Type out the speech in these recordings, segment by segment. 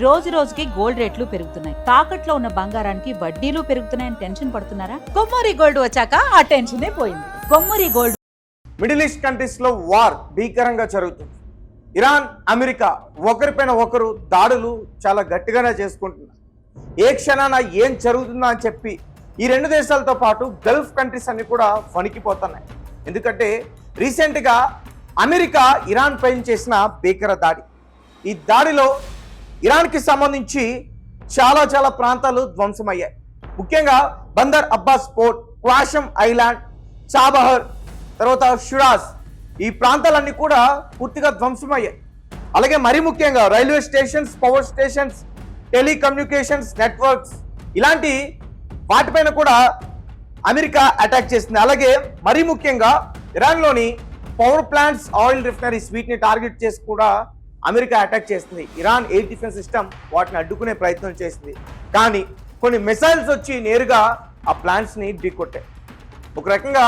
రోజు రోజుకి గోల్డ్ రేట్లు పెరుగుతున్నాయి. తాకట్లో ఉన్న బంగారానికి వడ్డీలు పెరుగుతున్నాయని టెన్షన్ పడుతున్నారా? కొమ్మూరి గోల్డ్ వచ్చాక ఆ టెన్షనే పోయింది. Kommuri gold. Middle east countries లో వార్ భీకరంగా జరుగుతుంది. ఇరాన్, అమెరికా ఒకరిపైన ఒకరు దాడులు చాలా గట్టిగానే చేసుకుంటున్నారు. ఏ క్షణాన ఏం జరుగుతుందా అని చెప్పి ఈ రెండు దేశాలతో పాటు గల్ఫ్ కంట్రీస్ అన్ని కూడా వణికిపోతున్నాయి. ఎందుకంటే రీసెంట్గా అమెరికా ఇరాన్ పైన చేసిన భీకర దాడి. ఈ దాడిలో ఇరాన్కి సంబంధించి చాలా ప్రాంతాలు ధ్వంసమయ్యాయి. ముఖ్యంగా Bandar Abbas port, Qeshm island, Chabahar, తర్వాత షురాజ్, ఈ ప్రాంతాలన్నీ కూడా పూర్తిగా ధ్వంసమయ్యాయి. అలాగే మరీ ముఖ్యంగా railway stations, power stations, telecommunications networks, ఇలాంటి వాటిపైన కూడా అమెరికా అటాక్ చేసింది. అలాగే మరీ ముఖ్యంగా ఇరాన్లోని పవర్ ప్లాంట్స్, ఆయిల్ రిఫైనరీస్, వీటిని టార్గెట్ చేసి కూడా అమెరికా అటాక్ చేస్తుంది. ఇరాన్ ఎయిర్ డిఫెన్స్ సిస్టమ్ వాటిని అడ్డుకునే ప్రయత్నం చేసింది. కానీ కొన్ని మిసైల్స్ వచ్చి నేరుగా ఆ ప్లాంట్స్ని ఢీకొట్టాయి. ఒక రకంగా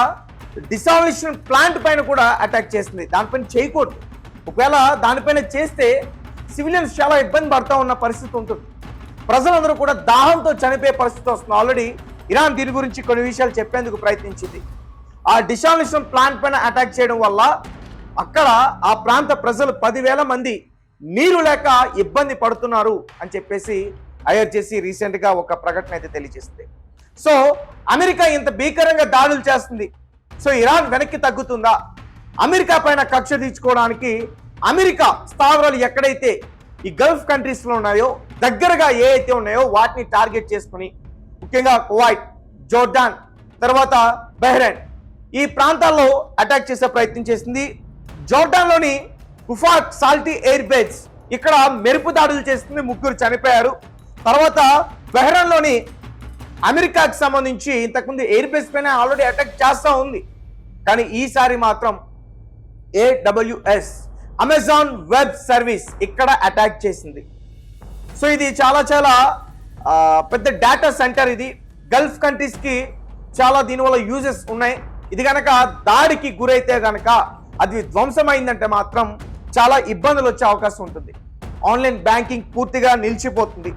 డిసాల్యూషన్ ప్లాంట్ పైన కూడా అటాక్ చేసింది. దానిపైన చేయకూడదు. ఒకవేళ దానిపైన చేస్తే సివిలియన్స్ చాలా ఇబ్బంది పడుతూ ఉన్న పరిస్థితి ఉంటుంది. ప్రజలందరూ కూడా దాహంతో చనిపోయే పరిస్థితి వస్తుంది. ఆల్రెడీ ఇరాన్ దీని గురించి కొన్ని విషయాలు చెప్పేందుకు ప్రయత్నించింది. ఆ డిసాల్యూషన్ ప్లాంట్ పైన అటాక్ చేయడం వల్ల అక్కడ ఆ ప్రాంత ప్రజలు 10,000 మంది నీరు లేక ఇబ్బంది పడుతున్నారు అని చెప్పేసి ఐఆర్జేసీ రీసెంట్గా ఒక ప్రకటన అయితే తెలియజేస్తుంది. సో అమెరికా ఇంత భీకరంగా దాడులు చేస్తుంది. సో ఇరాన్ వెనక్కి తగ్గుతుందా? అమెరికా పైన కక్ష తీర్చుకోవడానికి అమెరికా స్థావరాలు ఎక్కడైతే ఈ గల్ఫ్ కంట్రీస్లో ఉన్నాయో, దగ్గరగా ఏ అయితే ఉన్నాయో వాటిని టార్గెట్ చేసుకుని ముఖ్యంగా కువైట్, జోర్డాన్, తర్వాత బహ్రెయిన్, ఈ ప్రాంతాల్లో అటాక్ చేసే ప్రయత్నం చేసింది. జోర్డాన్లోని కుఫాక్ సాల్టీ ఎయిర్ బేస్ ఇక్కడ మెరుపు దాడులు చేస్తుంది, 3 చనిపోయారు. తర్వాత బహ్రెయిన్లోని అమెరికాకి సంబంధించి ఇంతకుముందు ఎయిర్ బేస్ పైన ఆల్రెడీ అటాక్ చేస్తూ ఉంది. కానీ ఈసారి మాత్రం AWS అమెజాన్ వెబ్ సర్వీస్ ఇక్కడ అటాక్ చేసింది. సో ఇది చాలా పెద్ద డేటా సెంటర్. ఇది గల్ఫ్ కంట్రీస్కి చాలా దీనివల్ల యూజెస్ ఉన్నాయి. ఇది కనుక దాడికి గురైతే కనుక అది ధ్వంసమైందంటే మాత్రం చాలా ఇబ్బందులు వచ్చే అవకాశం ఉంటుంది. ఆన్లైన్ బ్యాంకింగ్ పూర్తిగా నిలిచిపోతుంది.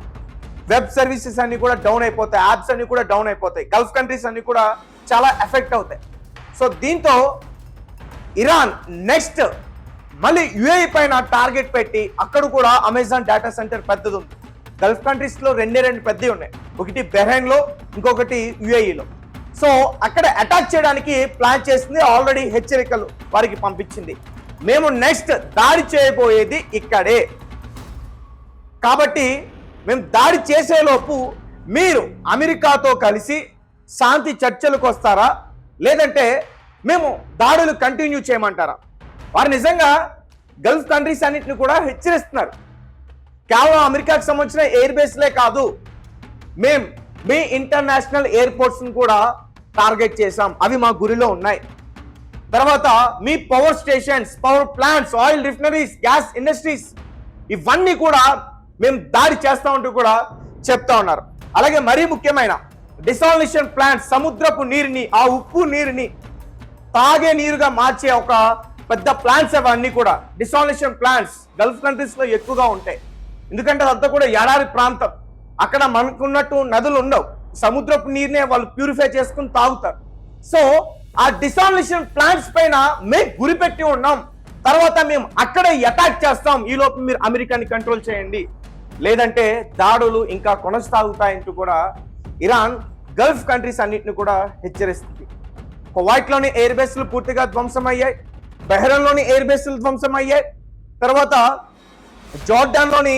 వెబ్ సర్వీసెస్ అన్ని కూడా డౌన్ అయిపోతాయి. యాప్స్ అన్ని కూడా డౌన్ అయిపోతాయి. గల్ఫ్ కంట్రీస్ అన్ని కూడా చాలా ఎఫెక్ట్ అవుతాయి. సో దీంతో ఇరాన్ నెక్స్ట్ మళ్ళీ యుఏఈ పైన టార్గెట్ పెట్టి అక్కడ కూడా అమెజాన్ డేటా సెంటర్ పెద్దది ఉంది. గల్ఫ్ కంట్రీస్లో రెండు పెద్దవి ఉన్నాయి. ఒకటి బహ్రెయిన్లో, ఇంకొకటి యుఏఈలో. సో అక్కడ అటాక్ చేయడానికి ప్లాన్ చేసింది. ఆల్రెడీ హెచ్చరికలు వారికి పంపించింది. మేము నెక్స్ట్ దాడి చేయబోయేది ఇక్కడే, కాబట్టి మేము దాడి చేసేలోపు మీరు అమెరికాతో కలిసి శాంతి చర్చలకు వస్తారా, లేదంటే మేము దాడులు కంటిన్యూ చేయమంటారా? వారు నిజంగా గల్ఫ్ కంట్రీస్ అన్నింటిని కూడా హెచ్చరిస్తున్నారు. కేవలం అమెరికాకు సంబంధించిన ఎయిర్ బేస్లే కాదు, మేము మీ ఇంటర్నేషనల్ ఎయిర్పోర్ట్స్ని కూడా టార్గెట్ చేశాం, అవి మా గురిలో ఉన్నాయి. తర్వాత మీ power stations, power plants, oil refineries, gas industries, ఇవన్నీ కూడా మేము దాడి చేస్తామంటూ కూడా చెప్తా ఉన్నారు. అలాగే మరీ ముఖ్యమైన డిసాల్యూషన్ ప్లాంట్, సముద్రపు నీరుని, ఆ ఉప్పు నీరుని తాగే నీరుగా మార్చే ఒక పెద్ద ప్లాంట్స్, అవన్నీ కూడా డిసాల్యూషన్ ప్లాంట్స్ గల్ఫ్ కంట్రీస్లో ఎక్కువగా ఉంటాయి. ఎందుకంటే అదంతా కూడా ఎడారి ప్రాంతం. అక్కడ మనకున్నట్టు నదులు ఉండవు. సముద్రపు నీరునే వాళ్ళు ప్యూరిఫై చేసుకుని తాగుతారు. సో ఆ డిసాల్యూషన్ ప్లాంట్స్ పైన మేము గురిపెట్టి ఉన్నాం. తర్వాత మేము అక్కడే అటాక్ చేస్తాం. ఈ లోపు మీరు అమెరికాని కంట్రోల్ చేయండి, లేదంటే దాడులు ఇంకా కొనసాగుతాయంటూ కూడా ఇరాన్ గల్ఫ్ కంట్రీస్ అన్నింటిని కూడా హెచ్చరిస్తుంది. కువైట్లోని ఎయిర్ బేస్లు పూర్తిగా ధ్వంసమయ్యాయి. బహ్రెయిన్లోని ఎయిర్ బేస్లు ధ్వంసమయ్యాయి. తర్వాత జోర్డాన్లోని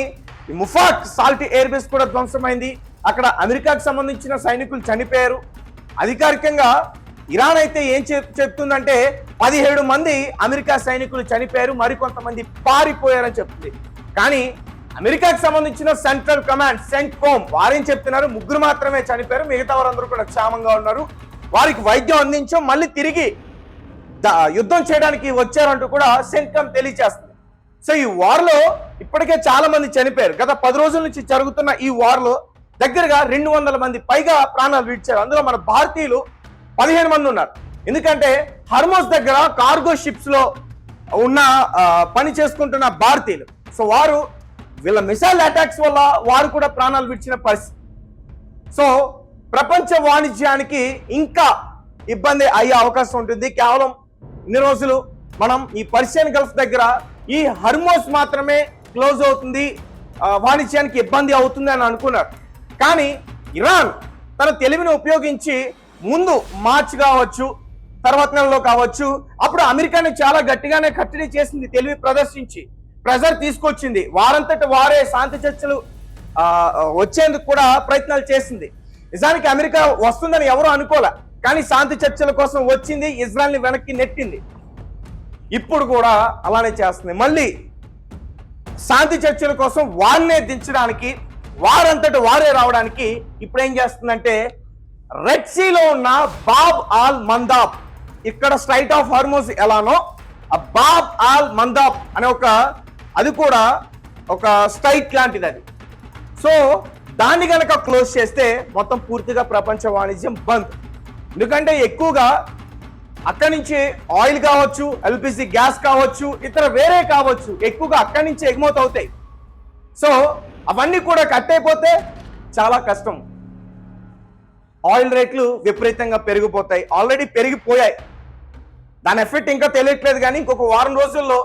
ముఫాక్ సాల్టీ ఎయిర్ బేస్ కూడా ధ్వంసమైంది. అక్కడ అమెరికాకు సంబంధించిన సైనికులు చనిపోయారు. అధికారికంగా ఇరాన్ అయితే ఏం చెప్తుందంటే 17 మంది అమెరికా సైనికులు చనిపోయారు, మరికొంతమంది పారిపోయారని చెప్తుంది. కానీ అమెరికాకు సంబంధించిన సెంట్రల్ కమాండ్ సెంట్కోమ్ వారేం చెప్తున్నారు, 3 మాత్రమే చనిపోయారు, మిగతా వారందరూ కూడా క్షేమంగా ఉన్నారు, వారికి వైద్యం అందించాం, మళ్ళీ తిరిగి యుద్ధం చేయడానికి వచ్చారంటూ కూడా సెంట్కోమ్ తెలియజేస్తుంది. సో ఈ వార్లో ఇప్పటికే చాలా మంది చనిపోయారు. గత 10 రోజుల నుంచి జరుగుతున్న ఈ వార్లో దగ్గరగా 200 మంది పైగా ప్రాణాలు విడిచారు. అందులో మన భారతీయులు 15 మంది ఉన్నారు. ఎందుకంటే హర్మోస్ దగ్గర కార్గో షిప్స్ లో ఉన్న పని చేసుకుంటున్న భారతీయులు. సో వారు వీళ్ళ మిసైల్ అటాక్స్ వల్ల వారు కూడా ప్రాణాలు విడిచిన పరిస్థితి. సో ప్రపంచ వాణిజ్యానికి ఇంకా ఇబ్బంది అయ్యే అవకాశం ఉంటుంది. కేవలం ఇన్ని రోజులు మనం ఈ పర్షియన్ గల్ఫ్ దగ్గర ఈ హర్మోస్ మాత్రమే క్లోజ్ అవుతుంది, వాణిజ్యానికి ఇబ్బంది అవుతుంది అని అనుకున్నారు. కానీ ఇరాన్ తన తెలివిని ఉపయోగించి ముందు మార్చ్ కావచ్చు, తర్వాత నెలలో కావచ్చు, అప్పుడు అమెరికాని చాలా గట్టిగానే కట్టడి చేసింది, తెలివి ప్రదర్శించి ప్రెజర్ తీసుకొచ్చింది, వారంతట వారే శాంతి చర్చలు వచ్చేందుకు కూడా ప్రయత్నాలు చేసింది. నిజానికి అమెరికా వస్తుందని ఎవరు అనుకోలే, కానీ శాంతి చర్చల కోసం వచ్చింది, ఇజ్రాయెల్ని వెనక్కి నెట్టింది. ఇప్పుడు కూడా అలానే చేస్తుంది. మళ్ళీ శాంతి చర్చల కోసం వారినే దించడానికి, వారంతట వారే రావడానికి ఇప్పుడు ఏం చేస్తుందంటే రెడ్ సీలో ఉన్న బాబ్ ఆల్ మందాబ్, ఇక్కడ స్ట్రైట్ ఆఫ్ హార్మోస్ ఎలానో ఆ బాబ్ ఆల్ మందాబ్ అనే అది కూడా ఒక స్ట్రైట్ లాంటిది అది. సో దాన్ని కనుక క్లోజ్ చేస్తే మొత్తం పూర్తిగా ప్రపంచ వాణిజ్యం బంద్. ఎందుకంటే ఎక్కువగా అక్కడి నుంచి ఆయిల్ కావచ్చు, ఎల్పిజి గ్యాస్ కావచ్చు, ఇతర వేరే కావచ్చు, ఎక్కువగా అక్కడి నుంచి ఎగుమతి అవుతాయి. సో అవన్నీ కూడా కట్ అయిపోతే చాలా కష్టం. ఆయిల్ రేట్లు విపరీతంగా పెరిగిపోతాయి, ఆల్రెడీ పెరిగిపోయాయి. దాని ఎఫెక్ట్ ఇంకా తెలియట్లేదు, కానీ ఇంకొక వారం రోజుల్లో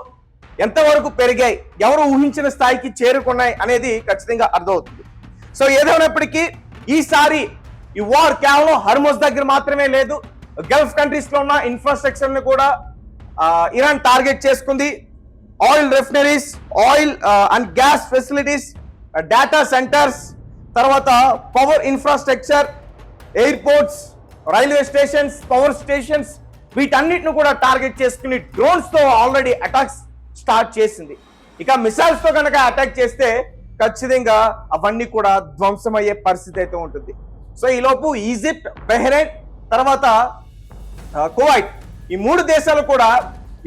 ఎంతవరకు పెరిగాయి, ఎవరు ఊహించిన స్థాయికి చేరుకున్నాయి అనేది ఖచ్చితంగా అర్థమవుతుంది. సో ఏదైనప్పటికీ ఈసారి ఈ వార్ కేవలం హర్మోస్ దగ్గర మాత్రమే లేదు, గల్ఫ్ కంట్రీస్ లో ఉన్న ఇన్ఫ్రాస్ట్రక్చర్ ని కూడా ఇరాన్ టార్గెట్ చేసుకుంది. Oil refineries, oil and gas facilities, data centres, తర్వాత power infrastructure, airports, railway stations, power stations, వీటన్నిటిని కూడా టార్గెట్ చేసుకుని డ్రోన్స్ తో ఆల్రెడీ అటాక్స్ స్టార్ట్ చేసింది. ఇక మిసైల్స్ తో కనుక అటాక్ చేస్తే ఖచ్చితంగా అవన్నీ కూడా ధ్వంసమయ్యే పరిస్థితి అయితే ఉంటుంది. సో ఈలోపు ఈజిప్ట్, బహ్రెయిన్, తర్వాత కువైట్, ఈ 3 దేశాలు కూడా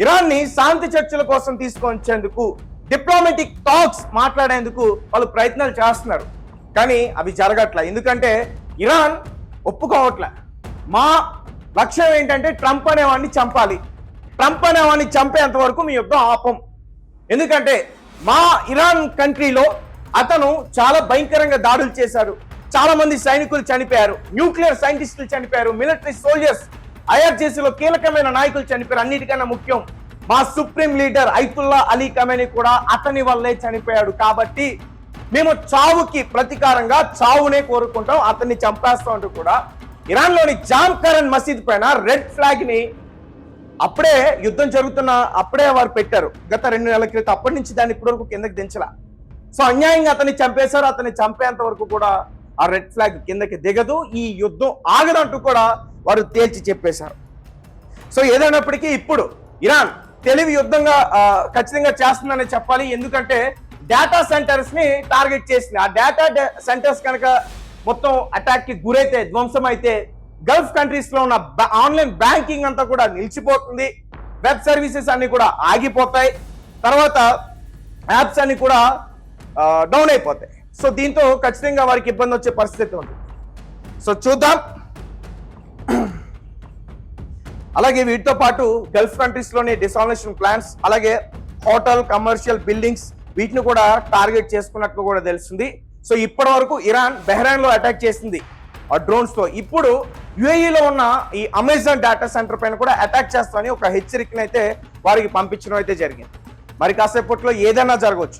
ఇరాన్ ని శాంతి చర్చల కోసం తీసుకొచ్చేందుకు, డిప్లొమాటిక్ టాక్స్ మాట్లాడేందుకు వాళ్ళు ప్రయత్నాలు చేస్తున్నారు. కానీ అవి జరగట్లే, ఎందుకంటే ఇరాన్ ఒప్పుకోవట్లే. మా లక్ష్యం ఏంటంటే ట్రంప్ అనేవాడిని చంపాలి, ట్రంప్ అనేవాడిని చంపేంత వరకు మీ యుద్ధం ఆపం. ఎందుకంటే మా ఇరాన్ కంట్రీలో అతను చాలా భయంకరంగా దాడులు చేశారు, చాలా మంది సైనికులు చనిపోయారు, న్యూక్లియర్ సైంటిస్టులు చనిపోయారు, మిలిటరీ సోల్జర్స్, ఐఆర్జేసీలో కీలకమైన నాయకులు చనిపోయారు. అన్నిటికన్నా ముఖ్యం మా సుప్రీం లీడర్ ఐతుల్లా అలీ ఖమేనీ కూడా అతని వల్లే చనిపోయాడు. కాబట్టి మేము చావుకి ప్రతీకారంగా చావునే కోరుకుంటాం, అతన్ని చంపేస్తాం అంటూ కూడా ఇరాన్ లోని జామ్కరన్ మసీద్ పైన రెడ్ ఫ్లాగ్ ని అప్పుడే యుద్ధం జరుగుతున్న అప్పుడే వారు పెట్టారు, గత 2 నెలల క్రితం. అప్పటి నుంచి దాన్ని ఇప్పటివరకు కిందకి దించలా. సో అన్యాయంగా అతన్ని చంపేశారు, అతన్ని చంపేంత వరకు కూడా ఆ రెడ్ ఫ్లాగ్ కిందకి దిగదు, ఈ యుద్ధం ఆగదంటూ కూడా వారు తేల్చి చెప్పేశారు. సో ఏదైనప్పటికీ ఇప్పుడు ఇరాన్ తెలివి యుద్ధంగా ఖచ్చితంగా చేస్తుందని చెప్పాలి. ఎందుకంటే డేటా సెంటర్స్ ని టార్గెట్ చేసింది. ఆ డేటా సెంటర్స్ కనుక మొత్తం అటాక్ కి గురైతే, ధ్వంసం అయితే, గల్ఫ్ కంట్రీస్ లో ఉన్న ఆన్లైన్ బ్యాంకింగ్ అంతా కూడా నిలిచిపోతుంది, వెబ్ సర్వీసెస్ అన్ని కూడా ఆగిపోతాయి, తర్వాత యాప్స్ అన్ని కూడా డౌన్ అయిపోతాయి. సో దీంతో ఖచ్చితంగా వారికి ఇబ్బంది వచ్చే పరిస్థితి ఉంది. సో చూద్దాం. అలాగే వీటితో పాటు గల్ఫ్ కంట్రీస్ లోని డిసాలినేషన్ ప్లాన్స్, అలాగే హోటల్, కమర్షియల్ బిల్డింగ్స్, వీటిని కూడా టార్గెట్ చేసుకున్నట్లు కూడా తెలుస్తుంది. సో ఇప్పటి వరకు ఇరాన్ బహ్రెయిన్ లో అటాక్ చేసింది ఆ డ్రోన్స్ తో. ఇప్పుడు యుఏఈలో ఉన్న ఈ అమెజాన్ డేటా సెంటర్ పైన కూడా అటాక్ చేస్తామని ఒక హెచ్చరికనైతే వారికి పంపించడం అయితే జరిగింది. మరి కాసేపట్లో ఏదైనా జరగవచ్చు.